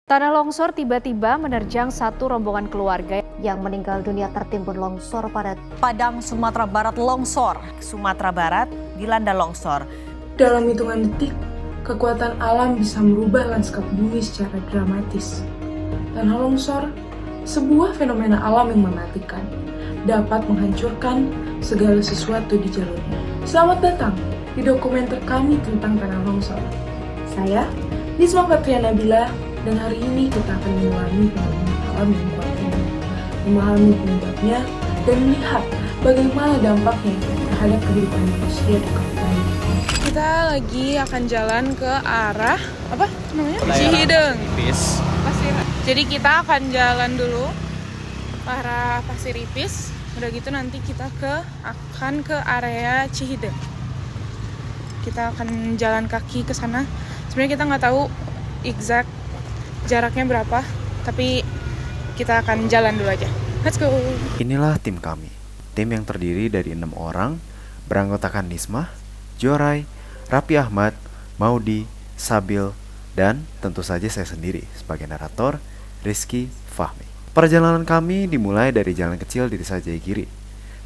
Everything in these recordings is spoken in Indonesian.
Tanah longsor tiba-tiba menerjang satu rombongan keluarga yang meninggal dunia tertimbun longsor pada Padang, Sumatera Barat longsor. Sumatera Barat dilanda longsor. Dalam hitungan detik, kekuatan alam bisa merubah lanskap bumi secara dramatis. Tanah longsor, sebuah fenomena alam yang mematikan, dapat menghancurkan segala sesuatu di jalurnya. Selamat datang di dokumenter kami tentang tanah longsor. Saya, Nisma Fatria Nabila, dan hari ini kita akan mengalami fenomena alam yang kuat ini, memahami penyebabnya, dan melihat bagaimana dampaknya terhadap kehidupan manusia di kawasan ini. Kita lagi akan jalan ke arah apa namanya? Cihideng. Pasir. Jadi kita akan jalan dulu ke arah Pasir Ipis. Udah gitu nanti kita akan ke area Cihideng. Kita akan jalan kaki ke sana. Sebenarnya kita nggak tahu exact jaraknya berapa, tapi kita akan jalan dulu aja. Let's go. Inilah tim kami. Tim yang terdiri dari 6 orang, beranggotakan Nismah, Jorai, Raffi Ahmad, Maudi, Sabil, dan tentu saja saya sendiri sebagai narator, Rizky Fahmi. Perjalanan kami dimulai dari jalan kecil di Desa Jayagiri,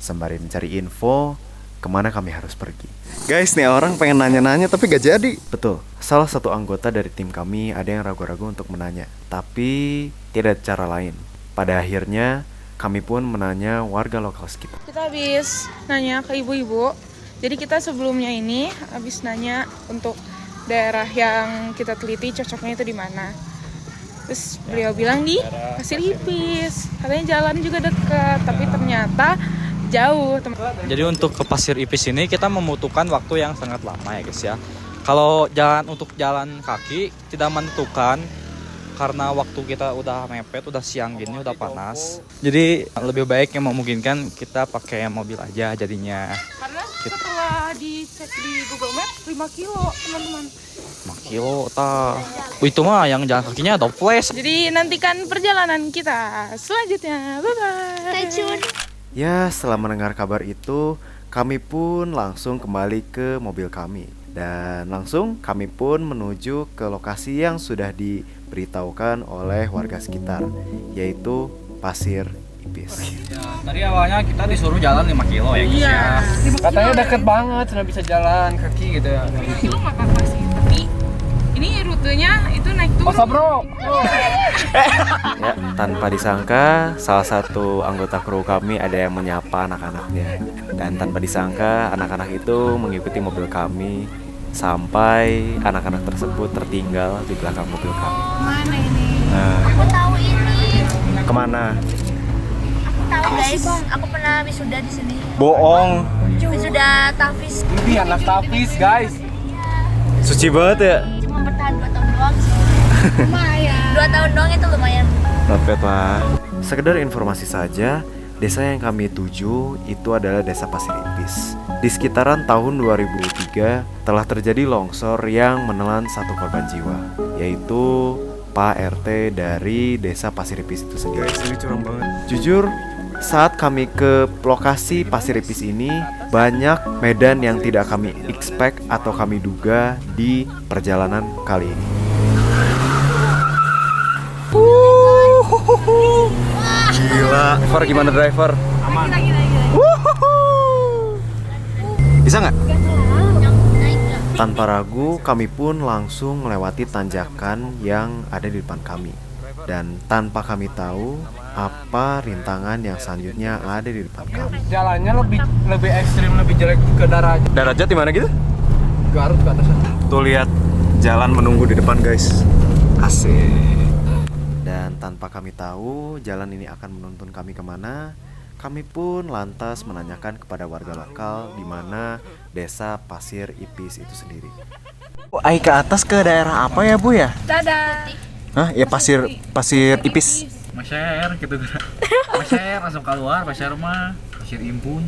sembari mencari info kemana kami harus pergi. Guys, nih orang pengen nanya-nanya tapi gak jadi. Betul, salah satu anggota dari tim kami ada yang ragu-ragu untuk menanya, tapi tidak ada cara lain. Pada akhirnya, kami pun menanya warga lokal sekitar. Kita habis nanya ke ibu-ibu. Jadi kita sebelumnya ini habis nanya untuk daerah yang kita teliti cocoknya itu di mana. Terus beliau bilang di Pasir Ipis. Katanya jalan juga dekat, tapi ternyata jauh. Jadi untuk ke Pasir Ipis ini kita membutuhkan waktu yang sangat lama ya guys ya. Kalau untuk jalan kaki tidak menentukan karena waktu kita udah mepet, udah siang gini, udah panas. Jadi lebih baik yang memungkinkan kita pakai mobil aja jadinya. Karena setelah dicek di Google Maps 5 kilo teman-teman. 5 kilo tah. Itu mah yang jalan kakinya toples. Jadi nantikan perjalanan kita selanjutnya. Bye-bye. Stay tune. Ya, setelah mendengar kabar itu, kami pun langsung kembali ke mobil kami. Dan langsung kami pun menuju ke lokasi yang sudah diberitahukan oleh warga sekitar, yaitu Pasir Ipis. Ya, tadi awalnya kita disuruh jalan 5 kilo ya guys ya. Katanya deket banget, sudah bisa jalan kaki gitu ya. 5 kilo nggak apa-apa sih, tapi ini rutenya itu naik turun. Masa bro? Ya, tanpa disangka, salah satu anggota kru kami ada yang menyapa anak-anaknya. Dan tanpa disangka, anak-anak itu mengikuti mobil kami sampai anak-anak tersebut tertinggal di belakang mobil kami. Mana ini? Nah, Aku tahu ini. kemana? Tahu guys, aku pernah wisuda di sini. Bohong. Wisuda Tafis. Ini anak tapis guys. Suci banget ya? Cuma bertahan 2 tahun doang sih. Lumayan. 2 tahun doang itu lumayan. Not bad lah. Sekedar informasi saja, desa yang kami tuju itu adalah Desa Pasir Ipis. Di sekitaran tahun 2003 telah terjadi longsor yang menelan 1 korban jiwa, yaitu Pak RT dari Desa Pasir Ipis itu sendiri. Guys, ini curang banget. Jujur, saat kami ke lokasi Pasir Ipis ini, banyak medan yang tidak kami expect atau kami duga di perjalanan kali ini. Gila. Driver gimana driver? Aman. Bisa nggak? Tanpa ragu, kami pun langsung melewati tanjakan yang ada di depan kami. Dan tanpa kami tahu apa rintangan yang selanjutnya ada di depan kami. Jalannya lebih ekstrim, lebih jelek ke Darajat. Darajat di mana gitu? Garut ke atas. Tuh lihat jalan menunggu di depan guys. Asik. Dan tanpa kami tahu jalan ini akan menuntun kami kemana, kami pun lantas menanyakan kepada warga lokal di mana Desa Pasir Ipis itu sendiri. Ai ke atas ke daerah apa ya Bu ya? Dadah. Hah? Ya Pasir Ipis. Pasir gitu. Pasir langsung keluar, pasir mah pasir impun.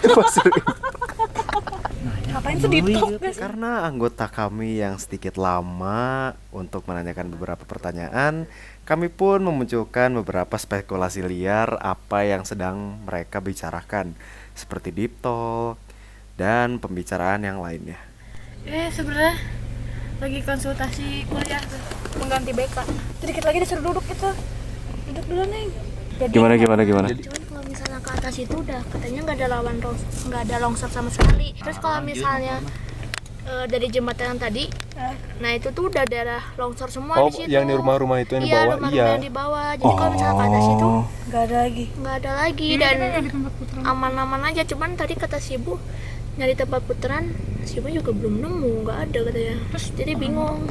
Pasir Ngapain sedih tuh? Karena anggota kami yang sedikit lama untuk menanyakan beberapa pertanyaan, kami pun memunculkan beberapa spekulasi liar apa yang sedang mereka bicarakan, seperti deep talk dan pembicaraan yang lainnya. Sebenarnya lagi konsultasi kuliah tuh, pengganti BK. Tuh dikit lagi disuruh duduk itu. Duduk dulu Neng. Jadi, Gimana? cuman kalau misalnya ke atas itu udah katanya nggak ada longsor sama sekali. Terus kalau misalnya dari jembatan yang tadi, nah itu tuh udah daerah longsor semua di situ. Yang di rumah-rumah itu yang di bawah, rumah-rumah yang di bawah. Jadi kalau misalnya ke atas itu Nggak ada lagi. dan aman-aman aja. Cuman tadi kata si ibu nyari tempat putaran, si ibu juga belum nemu, nggak ada katanya. Terus jadi bingung.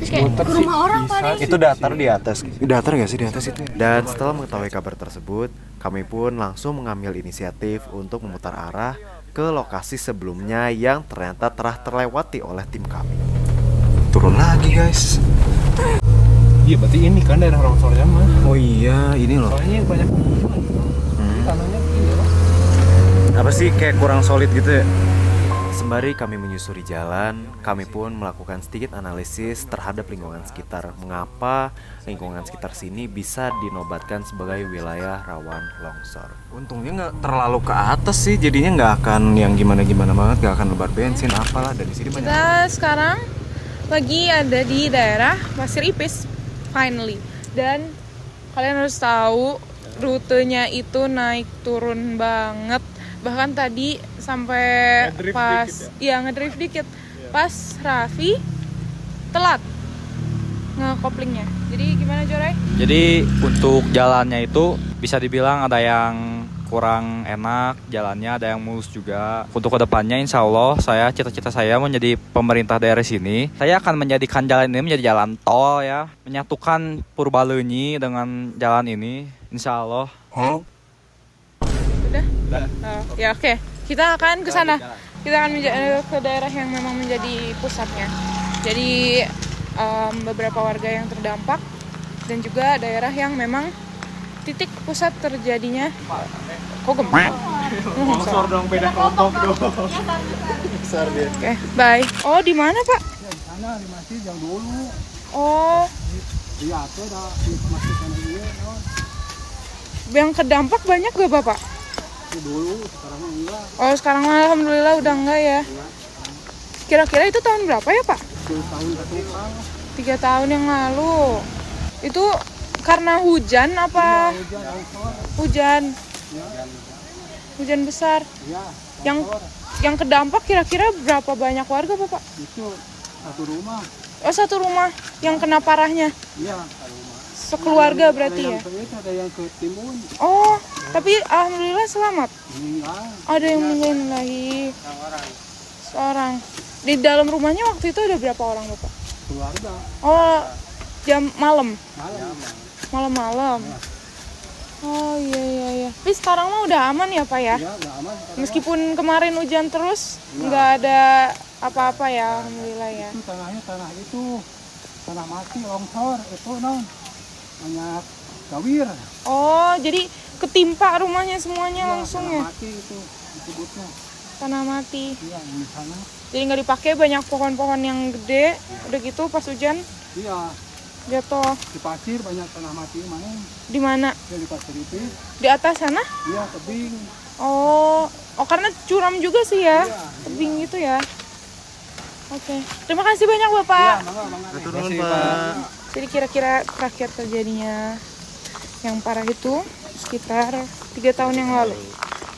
Terus kayak ke rumah orang paling. Itu datar di atas. Datar gak sih di atas itu? Dan setelah mengetahui kabar tersebut, kami pun langsung mengambil inisiatif untuk memutar arah ke lokasi sebelumnya yang ternyata telah terlewati oleh tim kami. Turun lagi guys. Iya, berarti ini kan daerah longsornya mah. Oh iya, ini loh. Soalnya banyak tanahnya ini loh. Apa sih kayak kurang solid gitu ya? Sembari kami menyusuri jalan, kami pun melakukan sedikit analisis terhadap lingkungan sekitar. Mengapa lingkungan sekitar sini bisa dinobatkan sebagai wilayah rawan longsor? Untungnya nggak terlalu ke atas sih, jadinya nggak akan yang gimana-gimana banget, nggak akan lebar bensin apalah. Dan di sini banyak. Kita sekarang lagi ada di daerah Pasir Ipis, finally. Dan kalian harus tahu rutenya itu naik turun banget. Bahkan tadi sampai pas ngedrift dikit. Pas Raffi telat ngekoplingnya. Jadi gimana Joray? Jadi untuk jalannya itu bisa dibilang ada yang kurang enak jalannya, ada yang mulus juga. Untuk kedepannya insya Allah cita-cita saya menjadi pemerintah daerah sini. Saya akan menjadikan jalan ini menjadi jalan tol ya, menyatukan Purbalenyi dengan jalan ini insya Allah. Udah? Ya oke. Kita akan ke sana. Kita akan ke daerah yang memang menjadi pusatnya. Jadi beberapa warga yang terdampak dan juga daerah yang memang titik pusat terjadinya. Kok gempa? Longsor dong, beda kelompok dong. Besar dia. Oke, bye. Oh, di mana, Pak? Ya, di sana di masjid yang dulu. Oh, Iya, itu ada di masjid yang dulu. yang terdampak banyak gak, Bapak? Dulu, sekarang enggak. Oh, sekarang alhamdulillah udah enggak ya. Kira-kira itu tahun berapa ya, Pak? 10 tahun ke depan. 3 tahun yang lalu. Itu karena hujan apa? Hujan longsor. Hujan. Hujan besar. Iya. Yang kedampak kira-kira berapa banyak warga, Bapak? Itu satu rumah. Oh, satu rumah yang kena parahnya. Iya. Sekeluarga berarti ya. Ada yang ke timun. Oh, tapi alhamdulillah selamat. Meninggal. Ada yang meninggal lagi. Seorang. Di dalam rumahnya waktu itu ada berapa orang, Bapak? Keluarga. Oh, jam malam. Malam. Malam-malam. Oh iya. Tapi sekarang mah udah aman ya, Pak ya? Ya, udah aman. Meskipun kemarin hujan terus, nggak ada apa-apa ya, alhamdulillah ya. Itu tanah itu tanah mati longsor itu banyak gawir. Oh, jadi ketimpa rumahnya semuanya Ya, langsung tanah ya? mati itu disebutnya. Tanah mati. Iya, di sana. Jadi nggak dipakai, banyak pohon-pohon yang gede, udah gitu pas hujan Iya, jatuh. di pasir banyak tanah mati mana? Di mana? Ya, di pasir itu. Di atas sana? Iya, tebing. Oh, karena curam juga sih ya, Iya, tebing gitu ya. Oke, terima kasih banyak Bapak. Turun Pak. Jadi kira-kira terakhir terjadinya yang parah itu sekitar 3 tahun yang lalu,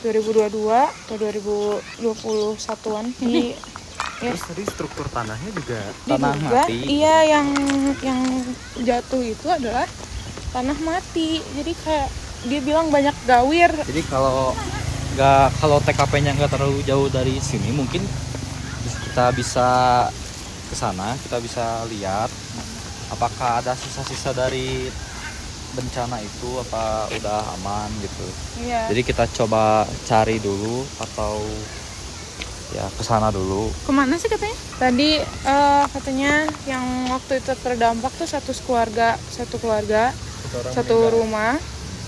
2022 atau 2021-an. Jadi ya, Terus tadi struktur tanahnya juga Tanah diduga, mati. iya yang jatuh itu adalah tanah mati. Jadi kayak dia bilang banyak gawir. Jadi kalau TKP-nya nggak terlalu jauh dari sini, mungkin kita bisa ke sana, kita bisa lihat apakah ada sisa-sisa dari bencana itu, apa udah aman gitu. Iya. Jadi kita coba cari dulu atau ya ke sana dulu. Kemana sih katanya? Tadi katanya yang waktu itu terdampak tuh satu keluarga, satu rumah,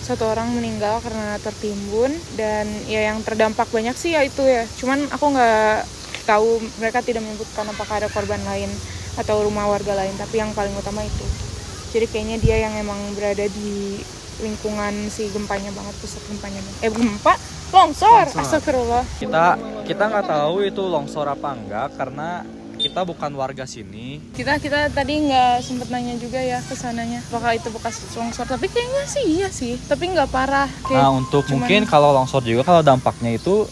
satu orang meninggal karena tertimbun, dan ya yang terdampak banyak sih ya itu ya. Cuman aku nggak tahu, mereka tidak menyebutkan apakah ada korban lain atau rumah warga lain, tapi yang paling utama itu. Jadi kayaknya dia yang emang berada di lingkungan si gempanya banget, pusat gempanya. Longsor. Astagfirullah. Kita nggak tahu itu longsor apa enggak, karena kita bukan warga sini. Kita tadi nggak sempet nanya juga ya ke sananya apakah itu bekas longsor, tapi kayaknya sih iya sih, tapi nggak parah. Nah, untuk mungkin kalau longsor juga, kalau dampaknya itu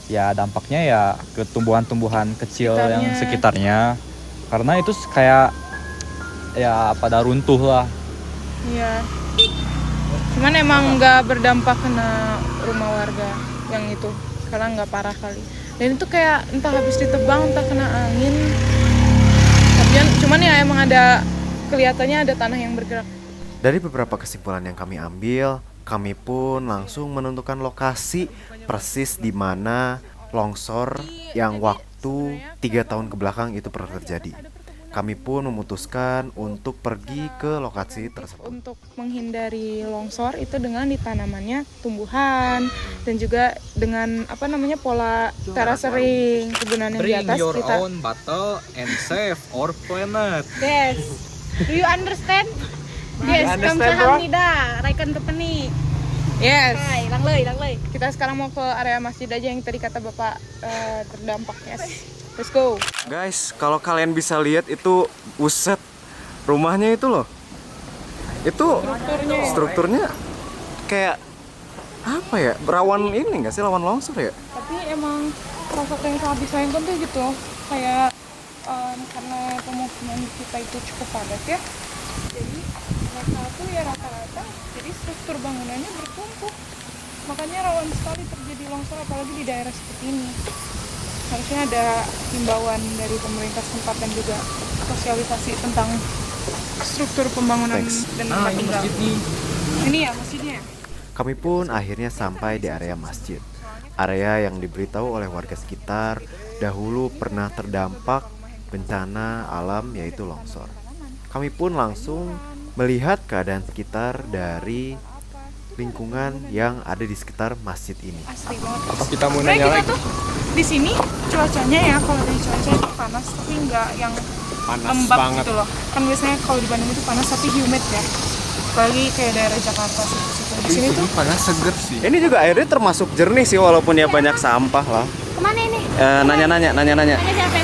ya dampaknya ya ke tumbuhan-tumbuhan kecil yang sekitarnya, karena itu kayak ya pada runtuh lah. Iya. Cuman emang nggak berdampak kena rumah warga yang itu, karena nggak parah kali. Dan itu kayak entah habis ditebang, entah kena angin. Cuman ya emang ada, kelihatannya ada tanah yang bergerak. Dari beberapa kesimpulan yang kami ambil, kami pun langsung menentukan lokasi persis di mana longsor yang waktu 3 tahun kebelakang itu pernah terjadi. Kami pun memutuskan untuk pergi ke lokasi tersebut. Untuk menghindari longsor itu dengan ditanamannya tumbuhan dan juga dengan pola terasering, kegunaan yang di atas. Bring your kita own bottle and save our planet. Yes. Do you understand? Yes, kamsahamnida, Raikan Tepeni. Yes. Hai, langley. Kita sekarang mau ke area masjid aja yang tadi kata Bapak terdampak. Yes. Let's go. Guys, kalau kalian bisa lihat itu, buset, rumahnya itu loh. Itu strukturnya kayak apa ya? Rawan ini nggak sih, lawan longsor ya? Tapi emang salah satu yang sangat disayangkan tuh gitu, kayak karena pemukiman kita itu cukup padat ya. Jadi mereka tuh ya rata-rata, jadi struktur bangunannya bertumpuk. Makanya rawan sekali terjadi longsor, apalagi di daerah seperti ini. Harusnya ada himbauan dari pemerintah setempat dan juga sosialisasi tentang struktur pembangunan dan tempat tinggal. Ini ya masjidnya. Kami pun akhirnya sampai di area masjid. Area yang diberitahu oleh warga sekitar dahulu pernah terdampak bencana alam, yaitu longsor. Kami pun langsung melihat keadaan sekitar dari lingkungan yang ada di sekitar masjid ini. Asli banget. Apa kita mau nanya lagi? Di sini cuacanya ya, kalau dari cuaca itu panas tapi nggak yang lembab banget gitu loh. Kan biasanya kalau di Bandung itu panas tapi humid ya. Apalagi kayak daerah Jakarta situ-situ. Di sini tuh panas seger sih. Ini juga airnya termasuk jernih sih, walaupun ya banyak sampah lah. Kemana ini? Nanya. Nanya siapa?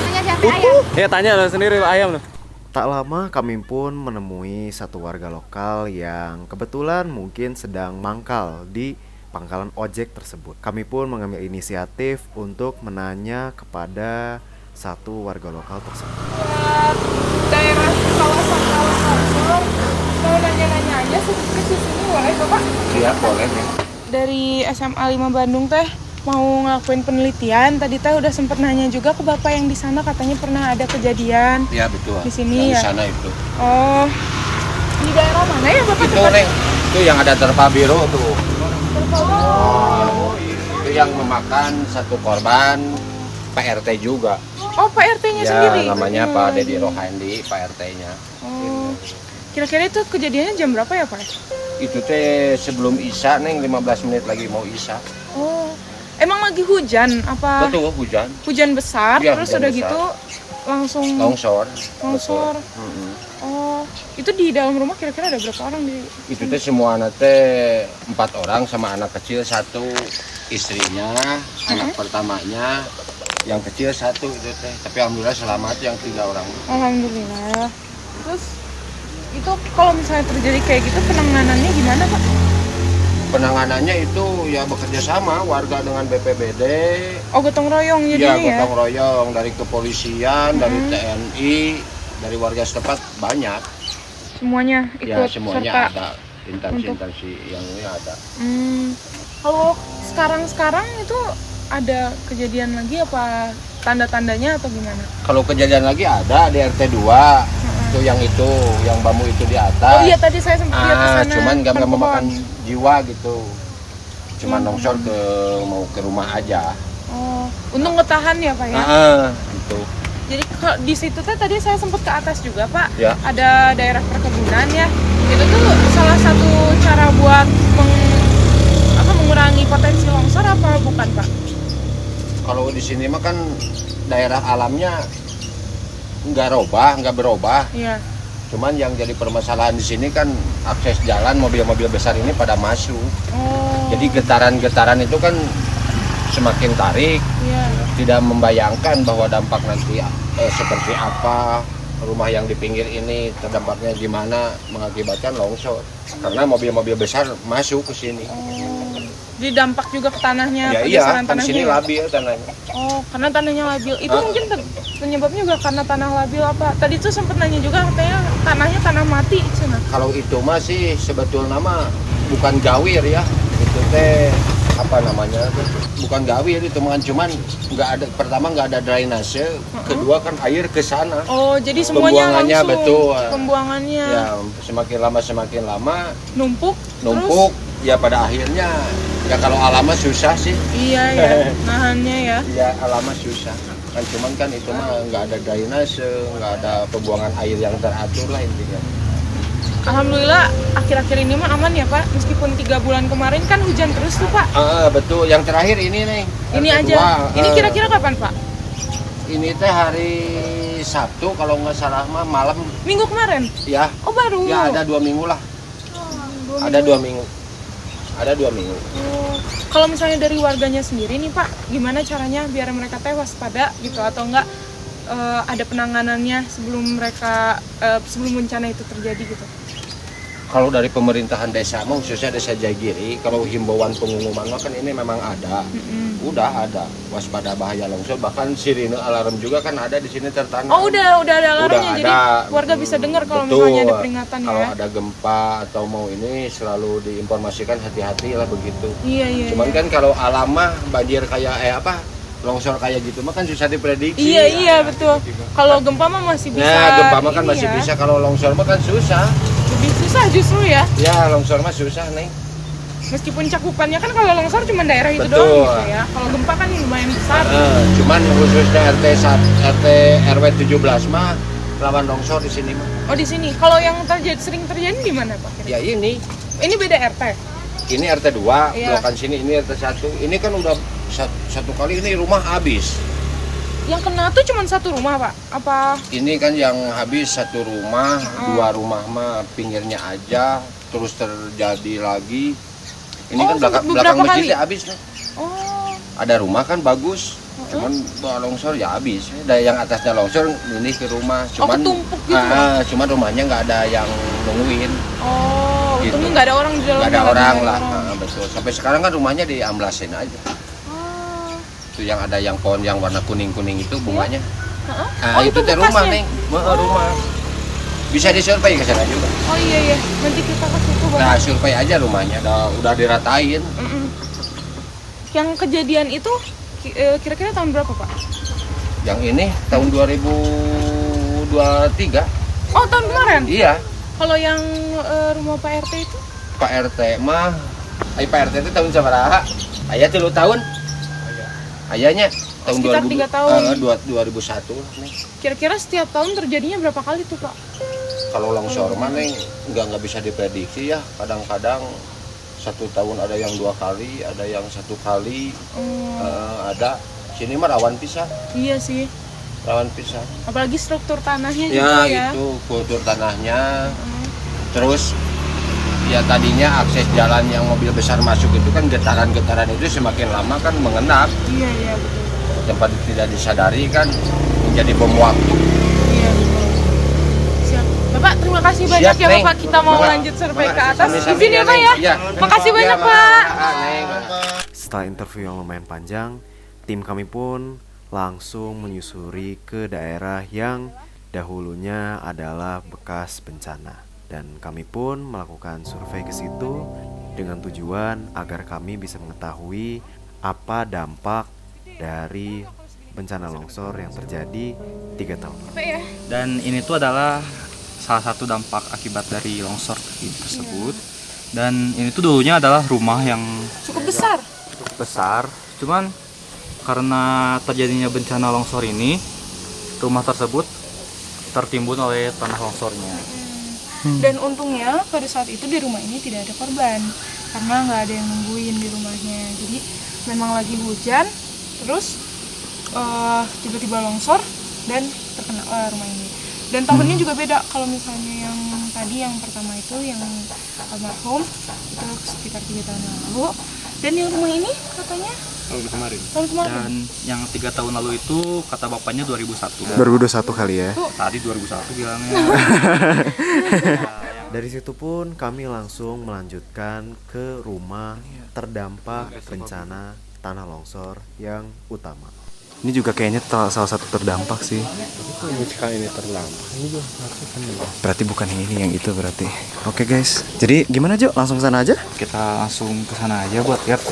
Ayam. Ya tanya lo sendiri, lo ayam lo. Tak lama kami pun menemui satu warga lokal yang kebetulan mungkin sedang mangkal di pangkalan ojek tersebut. Kami pun mengambil inisiatif untuk menanya kepada satu warga lokal tersebut. daerah kawasan longsor, mau nanya-nanya aja sedikit di sini boleh Bapak? Iya boleh ya. Dari SMA 5 Bandung teh mau ngelakuin penelitian, tadi teh udah sempet nanya juga ke Bapak yang di sana, katanya pernah ada kejadian. Iya betul. Di sini ya. Di sana itu. Oh, di daerah mana ya Bapak? Itu Neng, itu yang ada terpal biru tuh. Oh, itu yang memakan satu korban, Pak RT juga. Oh, Pak RT-nya ya, sendiri? Namanya Pak Dedi Rohandi, Pak RT-nya. Oh, kira-kira itu kejadiannya jam berapa ya Pak? Itu teh sebelum Isya Neng, 15 menit lagi mau Isya. Oh, emang lagi hujan apa? Betul, hujan. Hujan besar, ya, terus hujan udah besar. gitu langsung longsor. Oh, itu di dalam rumah kira-kira ada berapa orang di? Itu teh semua anak teh 4 orang sama anak kecil 1, istrinya, anak pertamanya, yang kecil 1 itu teh. Tapi alhamdulillah selamat yang 3 orang. Alhamdulillah. Terus itu kalau misalnya terjadi kayak gitu penanganannya gimana Pak? Penanganannya itu ya bekerja sama warga dengan BPBD. Oh, gotong royong jadinya ya? Gotong royong dari kepolisian, dari TNI, dari warga setempat banyak. Semuanya ikut ya, semuanya serta ada instansi-instansi yang ini ada. Kalau sekarang itu ada kejadian lagi apa tanda-tandanya atau gimana? Kalau kejadian lagi ada di RT 2. Itu yang bambu itu di atas. Oh iya, tadi saya sempat lihat ke sana. Cuman nggak memakan jiwa gitu. Cuman longsor mau ke rumah aja. Oh, untung ketahan ya Pak ya? Gitu. Jadi kalau di situ tadi saya sempat ke atas juga Pak. Ya. Ada daerah perkebunan ya. Itu tuh salah satu cara buat mengurangi potensi longsor apa bukan Pak? Kalau di sini mah kan daerah alamnya nggak berubah. Iya. Cuman yang jadi permasalahan di sini kan akses jalan mobil-mobil besar ini pada masuk. Oh. Jadi getaran-getaran itu kan semakin tarik, Iya. tidak membayangkan bahwa dampak nanti seperti apa, rumah yang di pinggir ini terdampaknya gimana, mengakibatkan longsor karena mobil-mobil besar masuk ke sini. Jadi dampak juga ke tanahnya, Ya iya, pergeseran kan tanahnya. sini ya? labil tanahnya. Oh, karena tanahnya labil. Itu mungkin penyebabnya juga karena tanah labil apa? Tadi tuh sempat nanya juga katanya tanahnya tanah mati cenah. Kalau itu mah sih sebetulnya mah bukan gawir ya, itu teh apa namanya? Bukan gawir itu mah, cuman nggak ada, pertama nggak ada drainase, kedua kan air ke sana. Oh, jadi semuanya Pembuangannya langsung. betul. Pembuangannya Ya semakin lama numpuk. numpuk. Ya pada akhirnya ya kalau alam mah susah sih. Iya ya, nahannya ya. Ya alam mah susah. Kan cuman kan itu mah nggak ada drainase, nggak ada pembuangan air yang teratur lah intinya. Alhamdulillah akhir-akhir ini mah aman ya Pak. Meskipun 3 bulan kemarin kan hujan terus tuh Pak. Betul. Yang terakhir ini nih. Ini yang aja. kedua, Ini kira-kira kapan Pak? Ini teh hari Sabtu kalau nggak salah mah malam. Minggu kemarin? Ya. Oh baru. Ya ada 2 minggu lah. Ada 2 minggu. Ada 2 minggu. Oh, kalau misalnya dari warganya sendiri nih Pak, gimana caranya biar mereka teh waspada gitu atau enggak ada penanganannya sebelum mereka sebelum bencana itu terjadi gitu? Kalau dari pemerintahan desa, khususnya desa Jagiri, kalau himbauan pengumuman kan ini memang ada, udah ada waspada bahaya longsor, bahkan sirine alarm juga kan ada di sini tertanam. Oh udah ada alarmnya, jadi ada. warga bisa dengar kalau Betul. misalnya ada peringatan Kalau ya. ada gempa atau mau ini selalu diinformasikan hati-hati lah begitu. Iya. Cuman kan kalau alam mah banjir kayak longsor kayak gitu mah kan susah diprediksi. Iya betul. Kalau gempa mah masih bisa. Nah gempa mah kan ini masih ya. bisa, kalau longsor mah kan susah. Lebih susah justru ya. Ya longsor mah susah nih. Meskipun cakupannya kan kalau longsor cuma daerah itu Betul. doang gitu ya. Kalau gempa kan lumayan besar. Cuman khususnya RT RW 17 mah rawan longsor di sini mah. Oh di sini. Kalau yang sering terjadi di mana Pak? Ya ini. Ini beda RT. Ini RT 2, Iya. belokan sini ini RT 1. Ini kan udah satu kali ini rumah habis. Yang kena tuh cuma satu rumah Pak? Apa? Ini kan yang habis satu rumah, 2 rumah mah pinggirnya aja, terus terjadi lagi. Ini kan belakang masjidnya habis nih. Oh. Ada rumah kan bagus, cuman longsor ya habis. Dari yang atasnya longsor ini ke rumah, cuman ketumpuk gitu. Cuman rumahnya nggak ada yang nungguin. Oh, Gitu. untungnya nggak ada orang di dalamnya. Nggak ada lagi, orang nggak lah, ada orang. betul. Sampai sekarang kan rumahnya diamblasin aja. Itu yang ada yang pohon yang warna kuning-kuning itu bunganya. Oh, itu teh bekasnya? rumah nih, rumah. Bisa disurvei ke sana juga. Oh iya, nanti kita ke situ Bang. Nah, survei aja rumahnya, udah diratain. Yang kejadian itu kira-kira tahun berapa Pak? Yang ini tahun 2023. Oh tahun kemarin? Iya. Kalau yang rumah Pak RT itu? Pak RT mah, Pak RT itu tahun sabaraha? Ayah 3 tahun. Ayahnya tahun Sekitar 3 tahun. 2001 nih. Kira-kira setiap tahun terjadinya berapa kali tuh Pak? Kalau longsor mah nih nggak bisa diprediksi ya. Kadang-kadang 1 tahun ada yang 2 kali, ada yang 1 kali, ada. Sini mah rawan pisah. Iya sih. Rawan pisah. Apalagi struktur tanahnya Ya juga ya. itu kultur tanahnya. Terus ya tadinya akses jalan yang mobil besar masuk itu kan getaran-getaran itu semakin lama kan mengendap. Iya betul. Tempat tidak disadari kan menjadi bom waktu. Iya betul. Siap. Bapak terima kasih banyak Siap, ya Neng. Bapak, kita mau Bapak, lanjut survei ke atas. sami-sami Izin ya ya, Pak Neng. ya. Iya. Makasih Iya, banyak Mak. Pak. Neng. Setelah interview yang lumayan panjang, tim kami pun langsung menyusuri ke daerah yang dahulunya adalah bekas bencana. Dan kami pun melakukan survei ke situ dengan tujuan agar kami bisa mengetahui apa dampak dari bencana longsor yang terjadi 3 tahun lalu. Dan ini tuh adalah salah satu dampak akibat dari longsor tersebut. Dan ini tuh dulunya adalah rumah yang Cukup besar. besar, cuman karena terjadinya bencana longsor ini, rumah tersebut tertimbun oleh tanah longsornya. Dan untungnya pada saat itu di rumah ini tidak ada korban karena nggak ada yang nungguin di rumahnya. Jadi memang lagi hujan, terus tiba-tiba longsor dan terkena rumah ini. Dan tahunnya juga beda. Kalau misalnya yang tadi yang pertama itu yang almarhum itu sekitar 3 tahun yang lalu. Dan yang rumah ini katanya Tahun kemarin. Dan yang 3 tahun lalu itu kata bapaknya 2001. 2021 kali ya. Tadi 2001 bilangnya. Dari situ pun kami langsung melanjutkan ke rumah terdampak bencana tanah longsor yang utama. Ini juga kayaknya salah satu terdampak sih. Ini terdampak. Berarti bukan yang itu berarti. Oke guys, jadi gimana Jo? Langsung sana aja? Kita langsung ke sana aja buat lihat.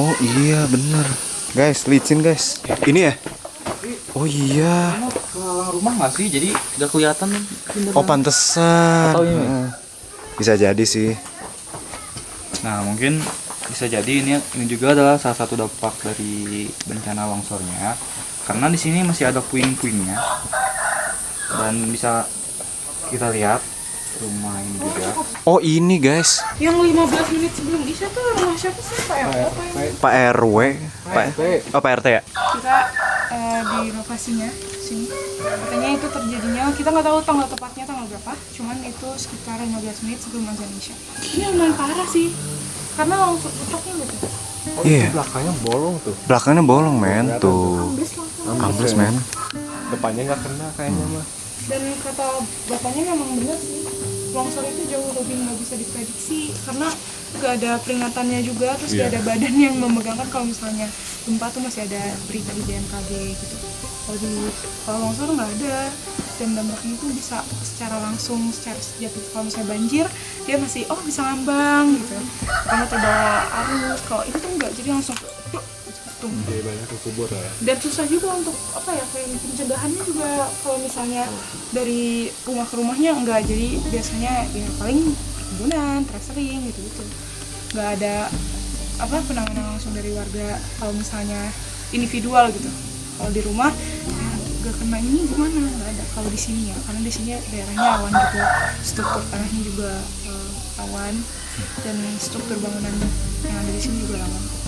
Oh iya bener. Guys, licin guys. Ini ya? Oh iya. Ke rumah nggak sih? Jadi udah kelihatan. Oh pantesan. Atau ini? Bisa jadi sih. Nah mungkin bisa jadi ini juga adalah salah satu dampak dari bencana longsornya, karena di sini masih ada puing-puingnya dan bisa kita lihat rumah ini juga. Oh ini guys. Yang 15 menit sebelum Isya tuh rumah siapa sih? Pak RW apa yang? Pak RW. Pak RT ya? Kita di lokasinya sini. Katanya itu terjadinya, kita nggak tahu tanggal tepatnya tanggal berapa, cuman itu sekitar 15 menit sebelum azan Isya. Ini lumayan parah sih. Karena langsung tutupnya gitu. Iya. Belakangnya bolong tuh. Belakangnya bolong men tuh. Ambles men. Depannya nggak kena kayaknya mah. Dan kata bapaknya memang benar sih, longsor itu jauh lebih nggak bisa diprediksi karena nggak ada peringatannya juga, terus nggak ada badan yang memegangkan kalau misalnya gempa tuh masih ada berita di BMKG gitu. Kalau longsor nggak ada, dan dampaknya itu bisa secara langsung, secara sejati. Kalau misalnya banjir, dia masih bisa ngambang gitu, karena terbawa arus. Kalau itu tuh nggak, jadi langsung Jadi banyak kubur ya. dan susah juga untuk kayak pencegahannya juga. Kalau misalnya dari rumah ke rumahnya enggak, jadi biasanya ya paling perkebunan, terasering gitu nggak ada penanganan langsung dari warga. Kalau misalnya individual gitu, kalau di rumah ya nggak kena ini gimana, nggak ada. Kalau di sini ya, karena di sini daerahnya awan juga, struktur tanahnya juga awan, dan struktur bangunan yang ada di sini juga awan.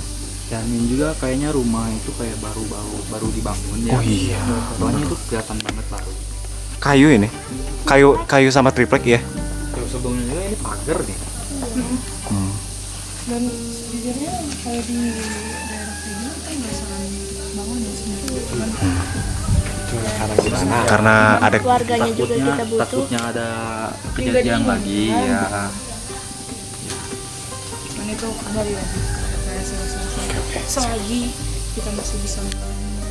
Dan ini juga kayaknya rumah itu kayak baru dibangun ya. Oh iya. Soalnya itu kelihatan banget baru. Kayu ini? Kayu sama triplek ya? Terus sebelumnya juga ini pagar nih. Dan sejujurnya kalau di daerah kayak gini kita nggak saran bangun ya sebenarnya. Karena ada Keluarganya juga kita butuh. Takutnya ada kejadian lagi ya. Dan itu kembali lagi kayak selagi kita masih bisa melalui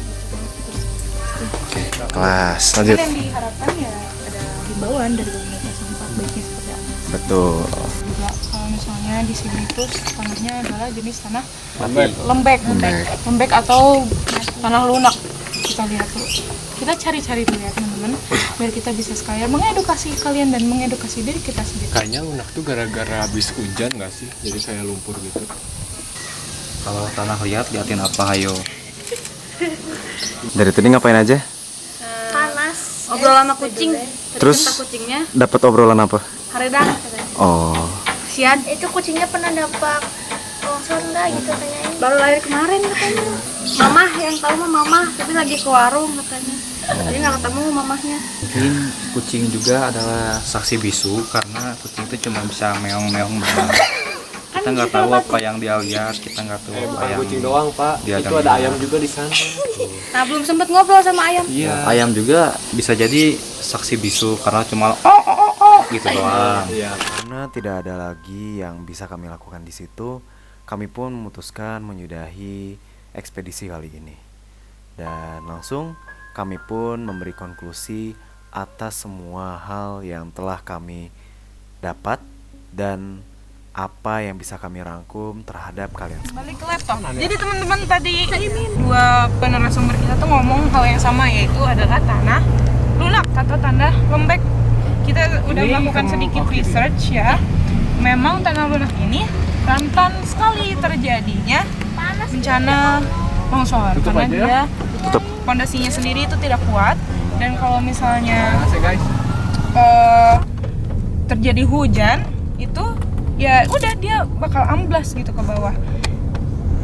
kelas lanjut. yang diharapkan ya ada himbauan dari pemerintah setempat baiknya seperti apa. Betul. Juga kalau misalnya di sini itu tanahnya adalah jenis tanah lembek atau tanah lunak. Kita lihat tuh, kita cari-cari dulu ya teman-teman, biar kita bisa sekalian mengedukasi kalian dan mengedukasi diri kita sendiri. Kayaknya lunak tuh gara-gara habis hujan nggak sih? Jadi kayak lumpur gitu. Kalau tanah liatin apa ayo. Dari tadi ngapain aja? Panas. Obrolan sama kucing. Terus Kucingnya dapat obrolan apa? haredan. Oh. Sian Itu kucingnya pernah dampak longsor enggak gitu tanyain. baru lahir kemarin katanya. Mamah yang tahu mah mamah, tapi lagi ke warung katanya. Jadi nggak ketemu mamahnya. Mungkin kucing juga adalah saksi bisu karena kucing itu cuma bisa meong-meong doang. Kita nggak tahu apa yang dia lihat, kita nggak tahu apa yang Kucing doang pak. dia Itu ada ayam juga di sana. Nah belum sempet ngobrol sama ayam. Iya, ayam juga bisa jadi saksi bisu karena cuma gitu doang. Iya. Karena tidak ada lagi yang bisa kami lakukan di situ, kami pun memutuskan menyudahi ekspedisi kali ini. Dan langsung kami pun memberi konklusi atas semua hal yang telah kami dapat dan apa yang bisa kami rangkum terhadap kalian semua. Balik ke laptop. Jadi teman-teman tadi dua penarasumber kita tuh ngomong hal yang sama, yaitu adalah tanah lunak atau tanah lembek. Kita udah melakukan sedikit research ya. Memang tanah lunak ini rentan sekali terjadinya bencana longsor karena dia fondasinya sendiri itu tidak kuat, dan kalau misalnya terjadi hujan itu ya udah dia bakal amblas gitu ke bawah.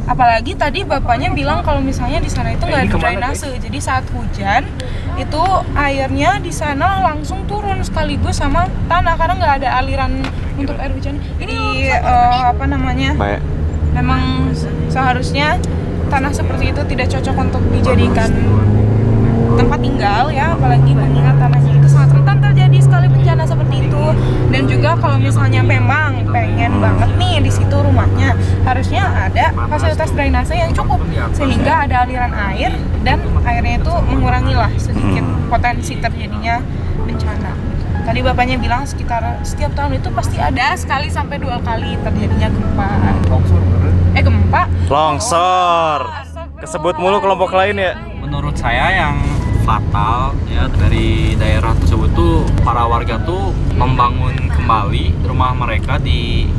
Apalagi tadi bapaknya bilang kalau misalnya di sana itu nggak ada drainase, jadi saat hujan itu airnya di sana langsung turun sekaligus sama tanah karena nggak ada aliran untuk air hujan. Ini Memang seharusnya tanah seperti itu tidak cocok untuk dijadikan tempat tinggal ya, apalagi mengingat tanahnya itu sangat rentan terjadi sekali bencana seperti itu. Dan juga kalau misalnya memang pengen banget nih di situ rumahnya, harusnya ada fasilitas drainase yang cukup sehingga ada aliran air dan airnya itu mengurangi lah sedikit potensi terjadinya bencana. Tadi bapaknya bilang sekitar setiap tahun itu pasti ada sekali sampai 2 kali terjadinya gempa. Gempa? Longsor. Kesebut mulu kelompok lain ya. Menurut saya yang fatal ya dari daerah tersebut tuh para warga tuh membangun kembali rumah mereka di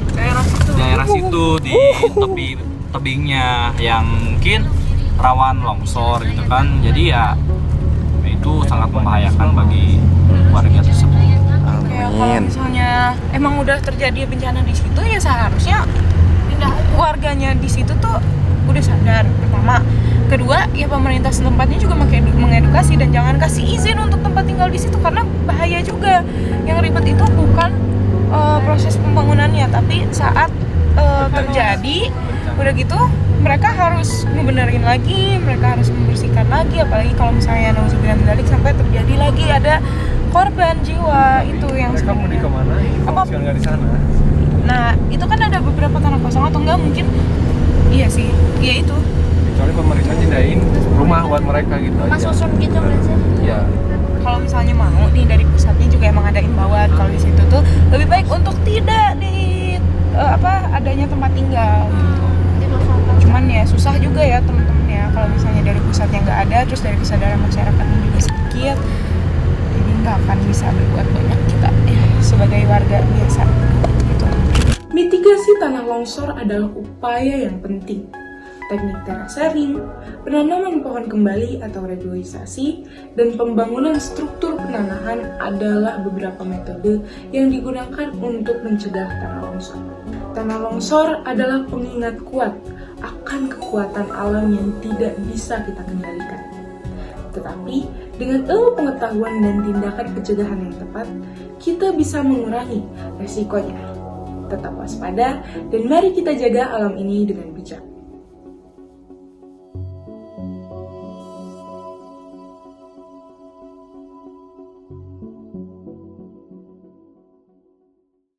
daerah situ di tebingnya yang mungkin rawan longsor gitu kan. Jadi ya itu sangat membahayakan bagi warga tersebut. Ya, kalau misalnya emang udah terjadi bencana di situ ya seharusnya warganya di situ tuh udah sadar pertama. Kedua, ya pemerintah setempatnya juga mengedukasi dan jangan kasih izin untuk tempat tinggal di situ karena bahaya juga. Yang ribet itu bukan proses pembangunannya, tapi saat terjadi udah gitu mereka harus ngebenerin lagi, mereka harus membersihkan lagi, apalagi kalau misalnya nauzubillah min dzalik sampai terjadi lagi ada korban jiwa itu yang mereka mau dikemanain? Apa nggak di sana? Nah, itu kan ada beberapa tanah kosong atau enggak mungkin iya sih, iya itu. Kecuali pemerintah nyediain rumah buat mereka gitu aja. Susun gitu nggak sih? Iya. Kalau misalnya mau nih dari pusatnya juga emang ada imbauan kalau di situ tuh lebih baik untuk tidak di adanya tempat tinggal gitu. Cuman ya susah juga ya teman-teman ya kalau misalnya dari pusatnya nggak ada, terus dari kesadaran masyarakatnya juga sedikit, jadi nggak akan bisa berbuat banyak kita ya sebagai warga biasa. Gitu. Mitigasi tanah longsor adalah upaya yang penting. Teknik terasering, penanaman pohon kembali atau reboisasi, dan pembangunan struktur penanahan adalah beberapa metode yang digunakan untuk mencegah tanah longsor. Tanah longsor adalah pengingat kuat akan kekuatan alam yang tidak bisa kita kendalikan. Tetapi, dengan ilmu pengetahuan dan tindakan pencegahan yang tepat, kita bisa mengurangi resikonya. Tetap waspada, dan mari kita jaga alam ini dengan bijak.